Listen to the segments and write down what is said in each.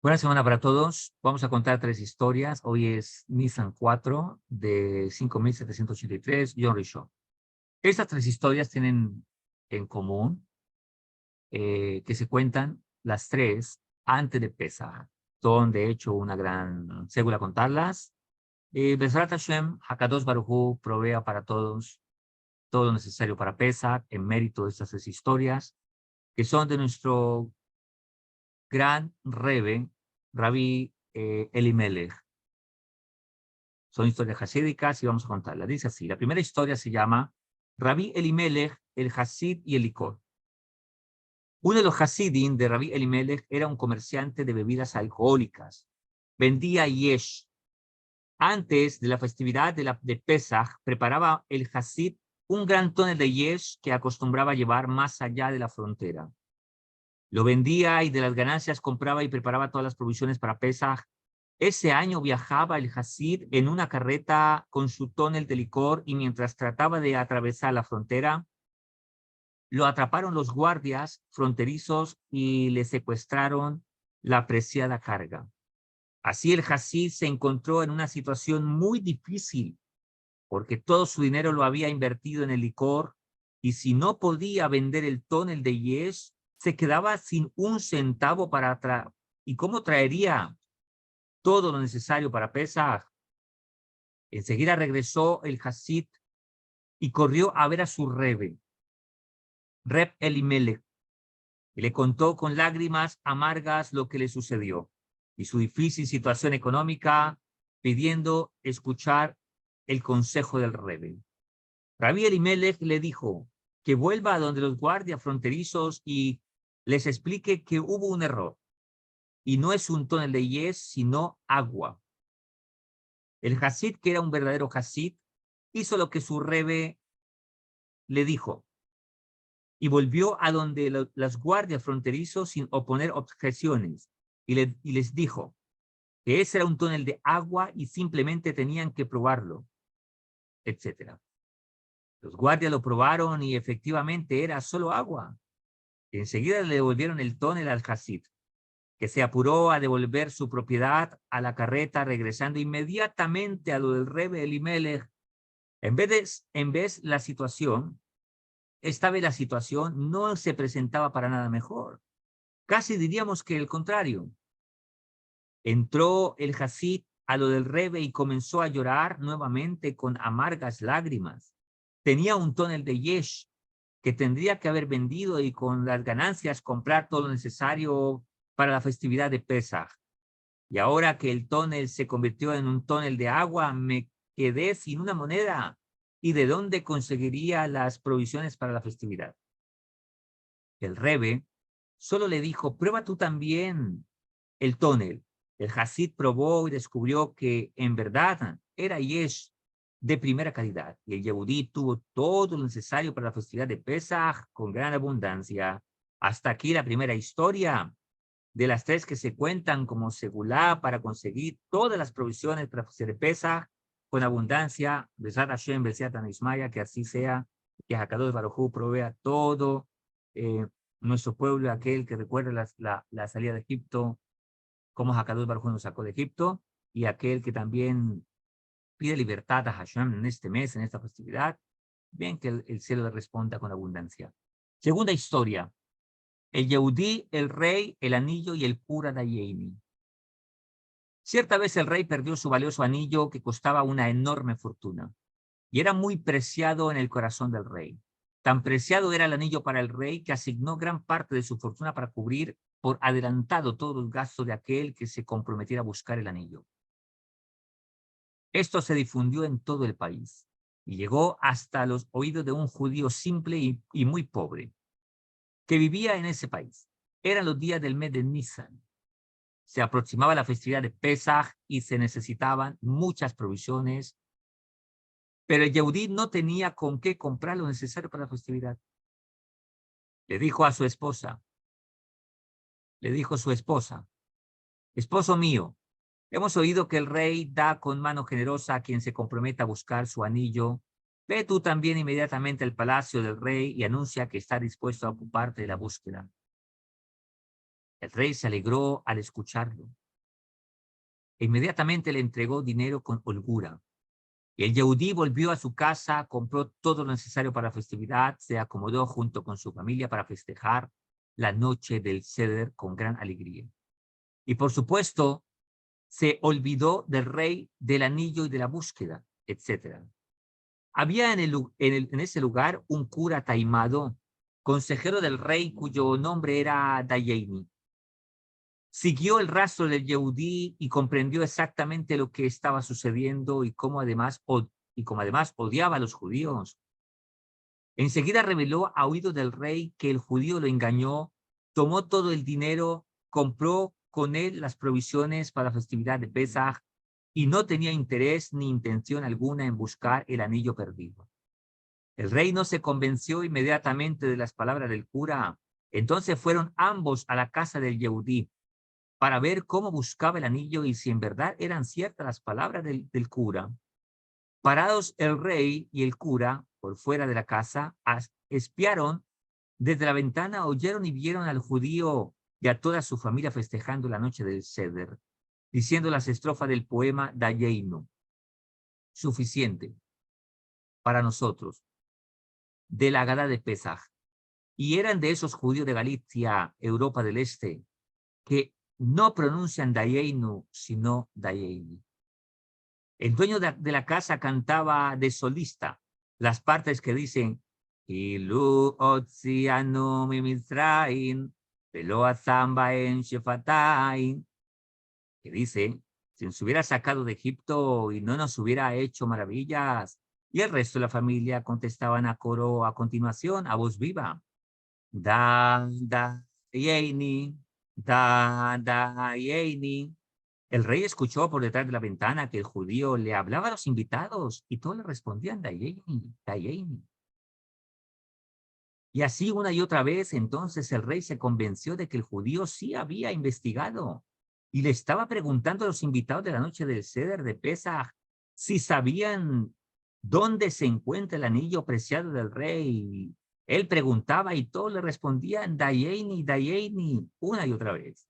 Buena semana para todos. Vamos a contar tres historias. Hoy es Nissan 4 de 5.783, John Rishon. Estas tres historias tienen en común que se cuentan las tres antes de Pesach. Son, de hecho, una gran segura contarlas. Besrat Hashem, Hakadosh Baruj Hu, provea para todos todo lo necesario para Pesach en mérito de estas tres historias, que son de nuestro gran Rebbe, Rabbi Elimelech. Son historias hasídicas y vamos a contarlas. Dice así, la primera historia se llama Rabbi Elimelech, el Hasid y el licor. Uno de los Hasidim de Rabbi Elimelech era un comerciante de bebidas alcohólicas. Vendía yesh. Antes de la festividad de Pesach, preparaba el Hasid un gran tonel de yesh que acostumbraba llevar más allá de la frontera. Lo vendía y de las ganancias compraba y preparaba todas las provisiones para Pesach. Ese año viajaba el Hasid en una carreta con su tonel de licor y mientras trataba de atravesar la frontera, lo atraparon los guardias fronterizos y le secuestraron la preciada carga. Así el Hasid se encontró en una situación muy difícil porque todo su dinero lo había invertido en el licor y si no podía vender el tonel de yesh, se quedaba sin un centavo para traer. ¿Y cómo traería todo lo necesario para Pesach? Enseguida regresó el Hasid y corrió a ver a su Rebe, Reb Elimelech, y le contó con lágrimas amargas lo que le sucedió y su difícil situación económica, pidiendo escuchar el consejo del Rebe. Rabbi Elimelech le dijo que vuelva a donde los guardias fronterizos y les explique que hubo un error y no es un tonel de yesh, sino agua. El Hasid, que era un verdadero Hasid, hizo lo que su Rebe le dijo y volvió a donde las guardias fronterizos sin oponer objeciones y les dijo que ese era un tonel de agua y simplemente tenían que probarlo, etcétera. Los guardias lo probaron y efectivamente era solo agua. Enseguida le devolvieron el tonel al Hasid, que se apuró a devolver su propiedad a la carreta, regresando inmediatamente a lo del Rebe Elimelech. La situación, esta vez la situación no se presentaba para nada mejor. Casi diríamos que el contrario. Entró el Hasid a lo del Rebe y comenzó a llorar nuevamente con amargas lágrimas. Tenía un tonel de yesh que tendría que haber vendido y con las ganancias comprar todo lo necesario para la festividad de Pesach. Y ahora que el tonel se convirtió en un tonel de agua, me quedé sin una moneda. ¿Y de dónde conseguiría las provisiones para la festividad? El Rebe solo le dijo, prueba tú también el tonel. El Hasid probó y descubrió que en verdad era yesh de primera calidad. Y el Yehudí tuvo todo lo necesario para la festividad de Pesach con gran abundancia. Hasta aquí la primera historia de las tres que se cuentan como segulá para conseguir todas las provisiones para la festividad de Pesach con abundancia. Besat Hashem, Besat Ismaya, que así sea, que Hakadosh Baruj Hu provea todo. Nuestro pueblo, aquel que recuerda la salida de Egipto, como Hakadosh Baruj Hu nos sacó de Egipto, y aquel que también pide libertad a Hashem en este mes, en esta festividad, bien que el cielo le responda con abundancia. Segunda historia, el Yehudí, el rey, el anillo y el cura Dayeni. Cierta vez el rey perdió su valioso anillo que costaba una enorme fortuna y era muy preciado en el corazón del rey. Tan preciado era el anillo para el rey que asignó gran parte de su fortuna para cubrir por adelantado todos los gastos de aquel que se comprometiera a buscar el anillo. Esto se difundió en todo el país y llegó hasta los oídos de un judío simple y muy pobre que vivía en ese país. Eran los días del mes de Nisan. Se aproximaba la festividad de Pesach y se necesitaban muchas provisiones, pero el Yehudí no tenía con qué comprar lo necesario para la festividad. Le dijo a su esposa, le dijo su esposa, esposo mío, hemos oído que el rey da con mano generosa a quien se comprometa a buscar su anillo. Ve tú también inmediatamente al palacio del rey y anuncia que está dispuesto a ocuparte de la búsqueda. El rey se alegró al escucharlo e inmediatamente le entregó dinero con holgura. Y el Yehudí volvió a su casa, compró todo lo necesario para la festividad, se acomodó junto con su familia para festejar la noche del Seder con gran alegría. Y por supuesto, se olvidó del rey, del anillo y de la búsqueda, etc. Había en ese lugar un cura taimado, consejero del rey, cuyo nombre era Dayeini. Siguió el rastro del Yehudí y comprendió exactamente lo que estaba sucediendo y cómo además odiaba a los judíos. Enseguida reveló a oído del rey que el judío lo engañó, tomó todo el dinero, compró con él las provisiones para la festividad de Pesaj y no tenía interés ni intención alguna en buscar el anillo perdido. El rey no se convenció inmediatamente de las palabras del cura. Entonces fueron ambos a la casa del Yehudí para ver cómo buscaba el anillo y si en verdad eran ciertas las palabras del cura. Parados el rey y el cura por fuera de la casa, espiaron desde la ventana, oyeron y vieron al judío y a toda su familia festejando la noche del Seder, diciendo las estrofas del poema Dayeinu, suficiente para nosotros, de la Haggadá de Pesaj. Y eran de esos judíos de Galicia, Europa del Este, que no pronuncian Dayeinu, sino Dayeini. El dueño de la casa cantaba de solista las partes que dicen Ilu otzianu mi Mitzrayim, velo azamba en Shefatain, que dice, si nos hubiera sacado de Egipto y no nos hubiera hecho maravillas. Y el resto de la familia contestaban a coro a continuación, a voz viva. Da, yeini, yeini. El rey escuchó por detrás de la ventana que el judío le hablaba a los invitados y todos le respondían Dayeini, Dayeini. Y así una y otra vez, entonces el rey se convenció de que el judío sí había investigado y le estaba preguntando a los invitados de la noche del Seder de Pesaj si sabían dónde se encuentra el anillo preciado del rey. Él preguntaba y todos le respondían Dayeini, Dayeini, una y otra vez.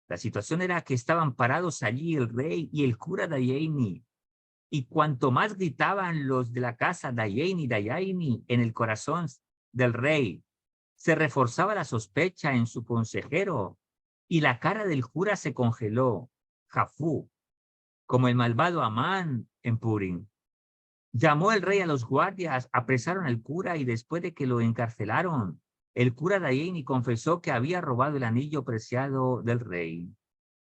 La situación era que estaban parados allí el rey y el cura Dayeini, y cuanto más gritaban los de la casa Dayeini, Dayeini en el corazón del rey, se reforzaba la sospecha en su consejero y la cara del cura se congeló, Jafú, como el malvado Amán en Purim. Llamó el rey a los guardias, apresaron al cura y después de que lo encarcelaron, el cura Dayeini confesó que había robado el anillo preciado del rey.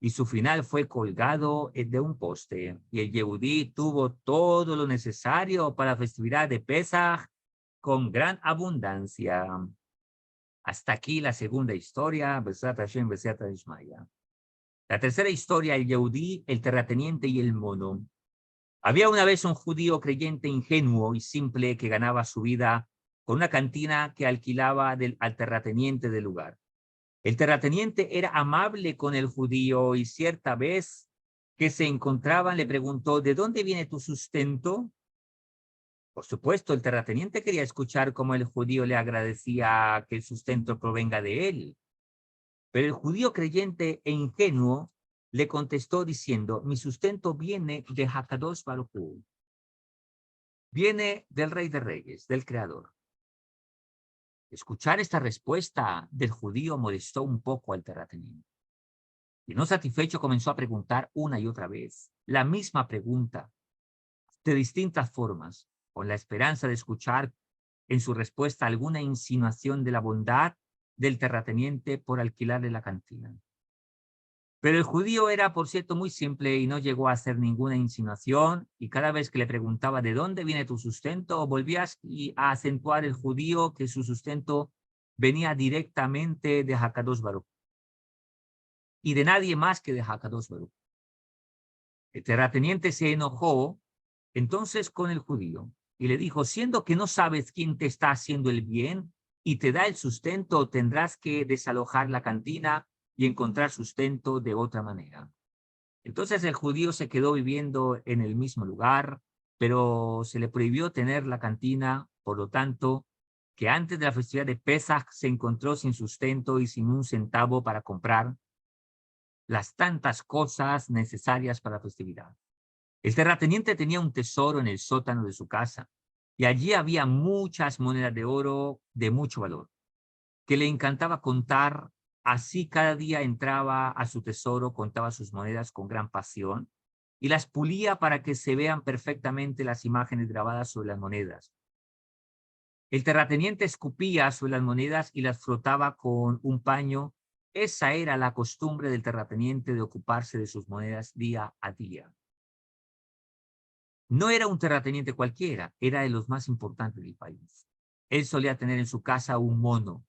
Y su final fue colgado de un poste. Y el Yehudí tuvo todo lo necesario para la festividad de Pesaj con gran abundancia. Hasta aquí la segunda historia, Besat Hashem, Besat Ishmaya. La tercera historia, el Yehudí, el terrateniente y el mono. Había una vez un judío creyente ingenuo y simple que ganaba su vida con una cantina que alquilaba al terrateniente del lugar. El terrateniente era amable con el judío y cierta vez que se encontraban le preguntó, ¿de dónde viene tu sustento? Por supuesto, el terrateniente quería escuchar cómo el judío le agradecía que el sustento provenga de él. Pero el judío creyente e ingenuo le contestó diciendo, mi sustento viene de Hakadosh Baruj Hu. Viene del Rey de Reyes, del Creador. Escuchar esta respuesta del judío molestó un poco al terrateniente. Y no satisfecho comenzó a preguntar una y otra vez la misma pregunta de distintas formas, con la esperanza de escuchar en su respuesta alguna insinuación de la bondad del terrateniente por alquilarle la cantina. Pero el judío era, por cierto, muy simple y no llegó a hacer ninguna insinuación, y cada vez que le preguntaba ¿de dónde viene tu sustento?, volvía a acentuar el judío que su sustento venía directamente de Hakadosh Baruj y de nadie más que de Hakadosh Baruj. El terrateniente se enojó entonces con el judío y le dijo, siendo que no sabes quién te está haciendo el bien y te da el sustento, tendrás que desalojar la cantina y encontrar sustento de otra manera. Entonces el judío se quedó viviendo en el mismo lugar, pero se le prohibió tener la cantina, por lo tanto, que antes de la festividad de Pesaj se encontró sin sustento y sin un centavo para comprar las tantas cosas necesarias para la festividad. El terrateniente tenía un tesoro en el sótano de su casa y allí había muchas monedas de oro de mucho valor, que le encantaba contar. Así cada día entraba a su tesoro, contaba sus monedas con gran pasión y las pulía para que se vean perfectamente las imágenes grabadas sobre las monedas. El terrateniente escupía sobre las monedas y las frotaba con un paño. Esa era la costumbre del terrateniente de ocuparse de sus monedas día a día. No era un terrateniente cualquiera, era de los más importantes del país. Él solía tener en su casa un mono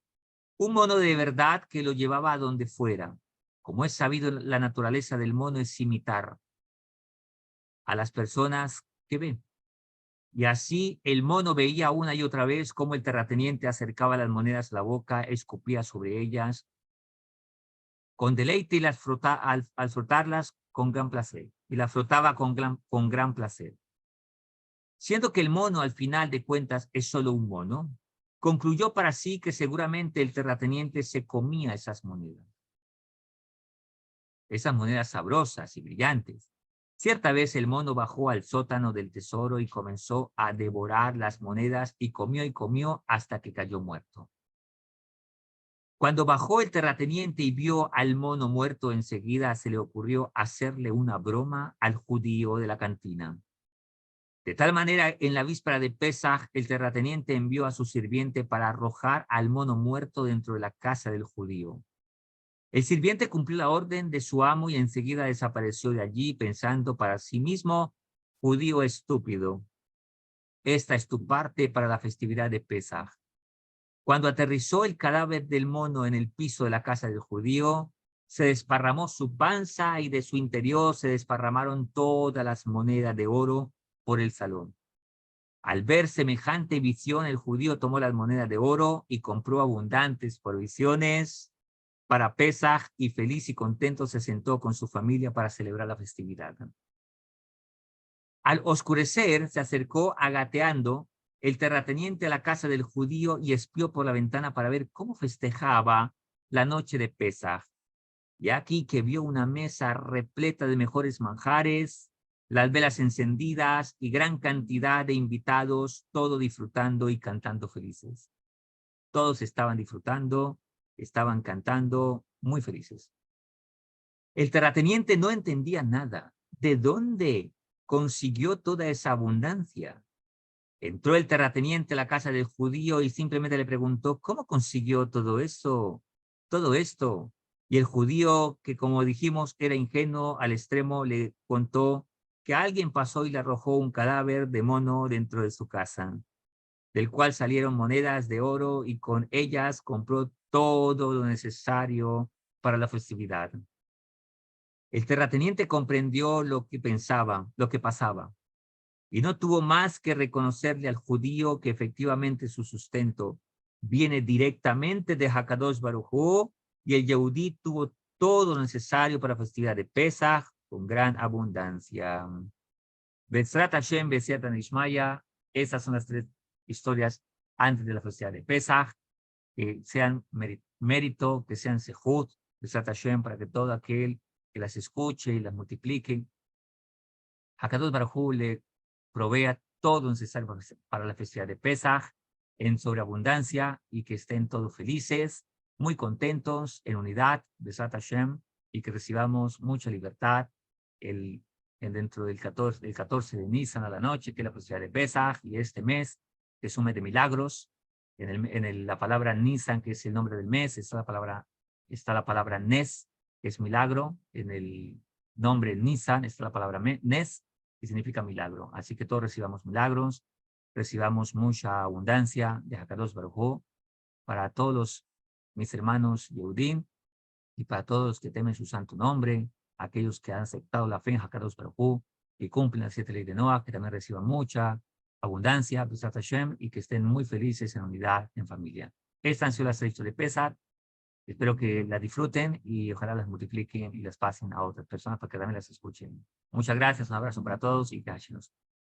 de verdad que lo llevaba a donde fuera. Como es sabido, la naturaleza del mono es imitar a las personas que ven. Y así el mono veía una y otra vez cómo el terrateniente acercaba las monedas a la boca, escupía sobre ellas con deleite y las al frotarlas con gran placer. Y las frotaba con gran placer. Siendo que el mono al final de cuentas es solo un mono, concluyó para sí que seguramente el terrateniente se comía esas monedas sabrosas y brillantes. Cierta vez el mono bajó al sótano del tesoro y comenzó a devorar las monedas y comió hasta que cayó muerto. Cuando bajó el terrateniente y vio al mono muerto, enseguida se le ocurrió hacerle una broma al judío de la cantina. De tal manera, en la víspera de Pesaj, el terrateniente envió a su sirviente para arrojar al mono muerto dentro de la casa del judío. El sirviente cumplió la orden de su amo y enseguida desapareció de allí pensando para sí mismo: judío estúpido, esta es tu parte para la festividad de Pesaj. Cuando aterrizó el cadáver del mono en el piso de la casa del judío, se desparramó su panza y de su interior se desparramaron todas las monedas de oro por el salón. Al ver semejante visión, el judío tomó las monedas de oro y compró abundantes provisiones para Pesaj y feliz y contento se sentó con su familia para celebrar la festividad. Al oscurecer se acercó agateando el terrateniente a la casa del judío y espió por la ventana para ver cómo festejaba la noche de Pesaj. Y aquí que vio una mesa repleta de mejores manjares, las velas encendidas y gran cantidad de invitados, todo disfrutando y cantando felices. Todos estaban disfrutando, estaban cantando, muy felices. El terrateniente no entendía nada. ¿De dónde consiguió toda esa abundancia? Entró el terrateniente a la casa del judío y simplemente le preguntó: ¿cómo consiguió todo eso? Todo esto. Y el judío, que como dijimos era ingenuo al extremo, le contó que alguien pasó y le arrojó un cadáver de mono dentro de su casa, del cual salieron monedas de oro y con ellas compró todo lo necesario para la festividad. El terrateniente comprendió lo que pensaba, lo que pasaba, y no tuvo más que reconocerle al judío que efectivamente su sustento viene directamente de Hakadosh Baruj Hu, y el Yehudí tuvo todo lo necesario para la festividad de Pesaj con gran abundancia. Be'ezrat Hashem, Be'ezrat Nishmaya, esas son las tres historias antes de la festividad de Pesaj, que sean mérito, que sean sehut, Be'ezrat Hashem, para que todo aquel que las escuche y las multiplique, Hakadosh Baruj Hu le provea todo lo necesario para la festividad de Pesaj en sobreabundancia y que estén todos felices, muy contentos, en unidad, Besat Hashem, y que recibamos mucha libertad dentro del 14 de Nisan a la noche, que es la festividad de Pesaj, y este mes, que es un mes de milagros. La palabra Nisan, que es el nombre del mes, está la palabra Nes, que es milagro. En el nombre Nisan está la palabra Nes, que significa milagro. Así que todos recibamos milagros, recibamos mucha abundancia de Hakadosh Baruj Hu para todos mis hermanos Yehudim y para todos los que temen su santo nombre, aquellos que han aceptado la fe en Hakadosh Baruj Hu y cumplen las 7 leyes de Noah, que también reciban mucha abundancia, Besat Hashem, y que estén muy felices en unidad, en familia. Estas han sido las 6 de Pesach. Espero que las disfruten y ojalá las multipliquen y las pasen a otras personas para que también las escuchen. Muchas gracias, un abrazo para todos y gracias.